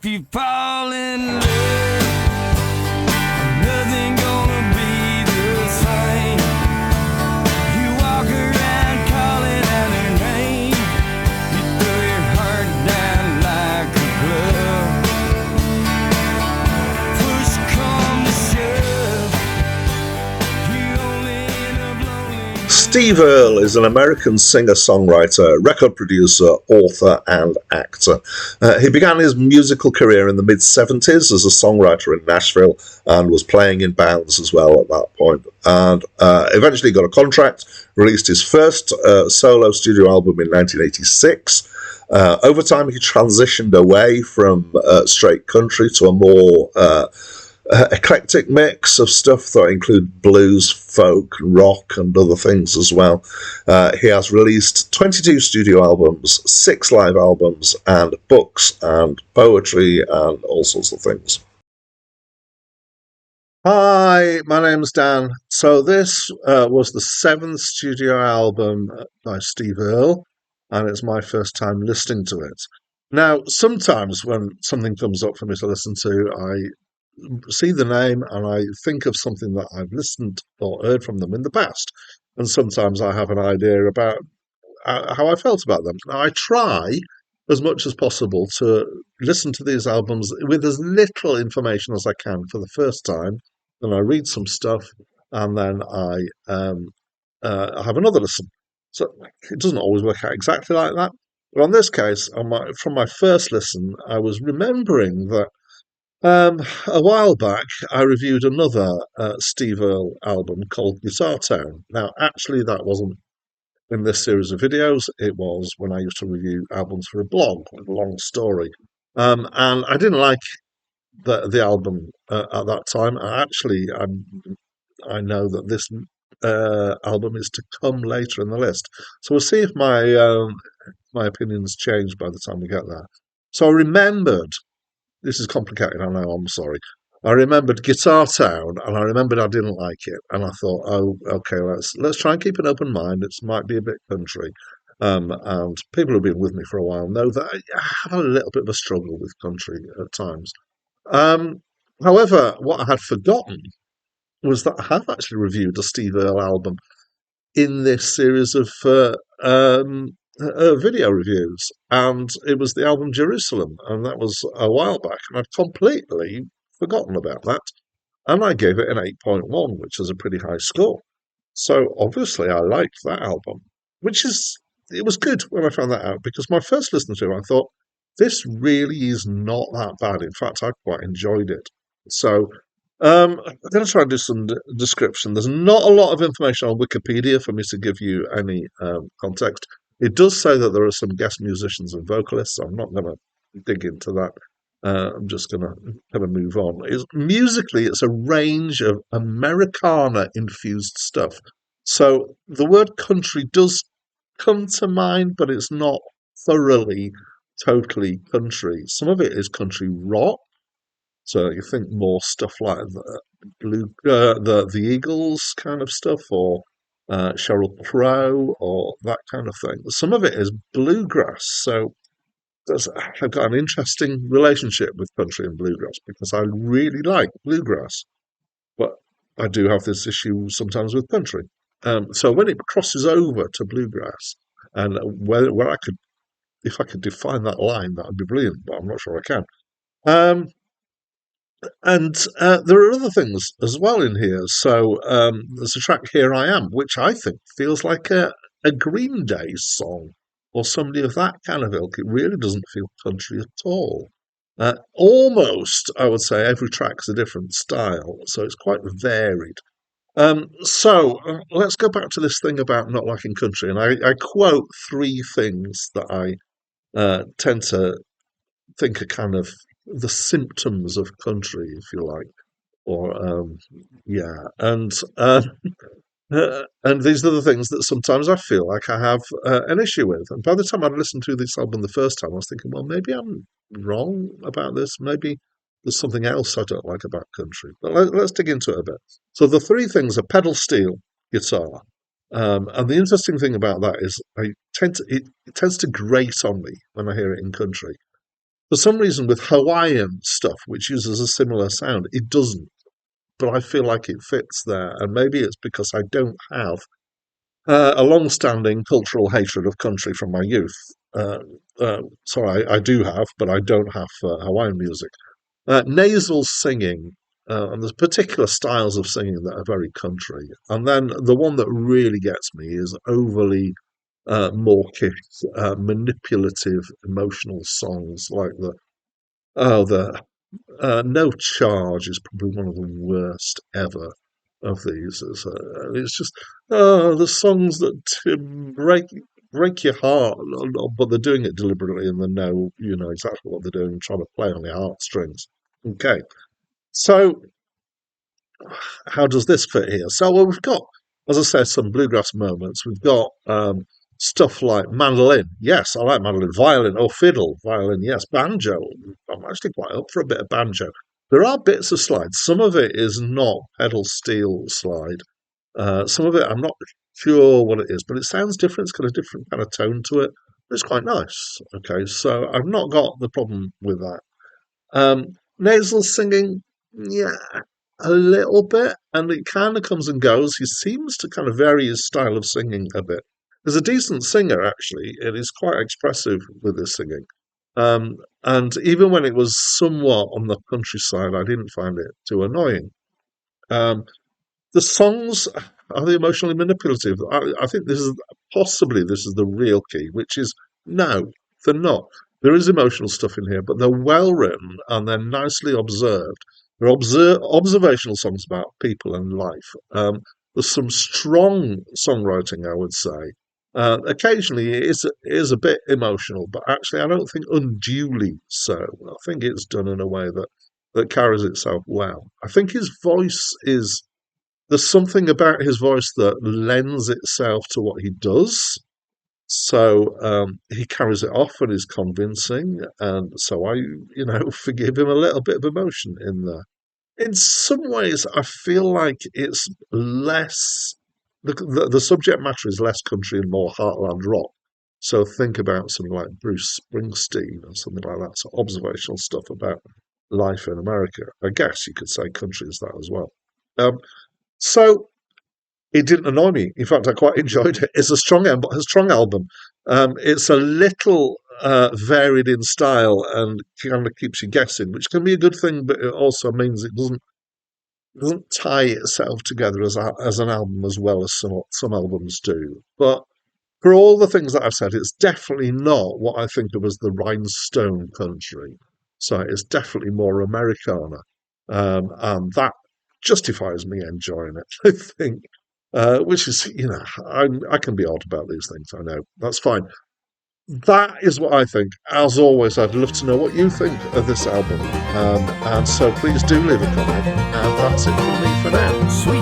If you fall in love, nothing gonna be the same. You walk around calling out her name. You throw your heart down like a glove. Push come to shove, you only end up lonely. Steve Earle is an American singer-songwriter, record producer, author, and actor. He began his musical career in the mid-70s as a songwriter in Nashville and was playing in bands as well at that point. And eventually got a contract, released his first solo studio album in 1986. Over time, he transitioned away from straight country to a more eclectic mix of stuff that include blues, folk, rock, and other things as well. He has released 22 studio albums, 6 live albums, and books and poetry and all sorts of things. Hi, my name's Dan. So this was the 7th studio album by Steve Earle, and it's my first time listening to it. Now, sometimes when something comes up for me to listen to, I see the name and I think of something that I've listened or heard from them in the past. And sometimes I have an idea about how I felt about them. Now, I try as much as possible to listen to these albums with as little information as I can for the first time. Then I read some stuff and then I have another listen. So it doesn't always work out exactly like that. But on this case, from my first listen, I was remembering that a while back, I reviewed another Steve Earle album called Guitar Town. Now, actually, that wasn't in this series of videos. It was when I used to review albums for a blog with a long story. And I didn't like the album at that time. I know that this album is to come later in the list. So we'll see if my opinions change by the time we get there. So I remembered. This is complicated, I know, I'm sorry. I remembered Guitar Town, and I remembered I didn't like it, and I thought, oh, okay, let's try and keep an open mind. It might be a bit country, and people who've been with me for a while know that I have a little bit of a struggle with country at times. Um, However, what I had forgotten was that I have actually reviewed a Steve Earle album in this series of video reviews, and it was the album Jerusalem, and that was a while back, and I'd completely forgotten about that, and I gave it an 8.1, which is a pretty high score. So obviously, I liked that album, it was good when I found that out because my first listen to it, I thought this really is not that bad. In fact, I quite enjoyed it. So I'm going to try and do some description. There's not a lot of information on Wikipedia for me to give you any context. It does say that there are some guest musicians and vocalists, so I'm not going to dig into that. I'm just going to kind of move on. Musically, it's a range of Americana-infused stuff. So the word country does come to mind, but it's not thoroughly, totally country. Some of it is country rock. So you think more stuff like the Eagles kind of stuff, or Sheryl Crow, or that kind of thing. Some of it is bluegrass. So I've got an interesting relationship with country and bluegrass because I really like bluegrass, but I do have this issue sometimes with country. So when it crosses over to bluegrass, and where I could, if I could define that line, that would be brilliant. But I'm not sure I can. Um, and there are other things as well in here. So there's a track, Here I Am, which I think feels like a Green Day song or somebody of that kind of ilk. It really doesn't feel country at all. Almost, I would say, every track's a different style, so it's quite varied. Let's go back to this thing about not liking country. And I quote 3 things that I tend to think are kind of the symptoms of country, if you like, or yeah, and these are the things that sometimes I feel like I have an issue with. And by the time I'd listened to this album the first time, I was thinking, well, maybe I'm wrong about this. Maybe there's something else I don't like about country. But let's dig into it a bit. So the 3 things are pedal steel guitar. And the interesting thing about that is it tends to grate on me when I hear it in country. For some reason, with Hawaiian stuff, which uses a similar sound, it doesn't. But I feel like it fits there, and maybe it's because I don't have a long-standing cultural hatred of country from my youth. Uh, sorry, I do have, but I don't have Hawaiian music. Nasal singing, and there's particular styles of singing that are very country. And then the one that really gets me is overly mawkish, manipulative, emotional songs like the No Charge is probably one of the worst ever of these. It's just the songs that break your heart, but they're doing it deliberately, and they know exactly what they're doing, trying to play on the heartstrings. Okay, so how does this fit here? So well, we've got, as I said, some bluegrass moments. We've got stuff like mandolin. Yes, I like mandolin. Violin or fiddle. Violin, yes. Banjo. I'm actually quite up for a bit of banjo. There are bits of slide. Some of it is not pedal steel slide. Some of it I'm not sure what it is, but it sounds different. It's got a different kind of tone to it. It's quite nice. Okay, so I've not got the problem with that. Nasal singing, yeah, a little bit, and it kind of comes and goes. He seems to kind of vary his style of singing a bit. He's a decent singer, actually. It is quite expressive with his singing. And even when it was somewhat on the countryside, I didn't find it too annoying. Um, the songs are the emotionally manipulative. I think this is the real key, which is no, they're not. There is emotional stuff in here, but they're well written and they're nicely observed. They're observational songs about people and life. There's some strong songwriting, I would say. Occasionally, it is a bit emotional, but actually, I don't think unduly so. I think it's done in a way that carries itself well. I think his voice is there's something about his voice that lends itself to what he does. So he carries it off and is convincing, and so forgive him a little bit of emotion in there. In some ways, I feel like it's less the subject matter is less country and more heartland rock. So think about something like Bruce Springsteen or something like that. So observational stuff about life in America. I guess you could say country is that as well. So it didn't annoy me. In fact, I quite enjoyed it. It's a strong album. It's a little varied in style and kind of keeps you guessing, which can be a good thing, but it also means it doesn't tie itself together as an album as well as some albums do. But for all the things that I've said, it's definitely not what I think of as the rhinestone country. So it's definitely more Americana, and that justifies me enjoying it. I think. Which is, I can be odd about these things. I know that's fine. That is what I think. As always, I'd love to know what you think of this album, and so please do leave a comment. And that's it from me for now. Sweet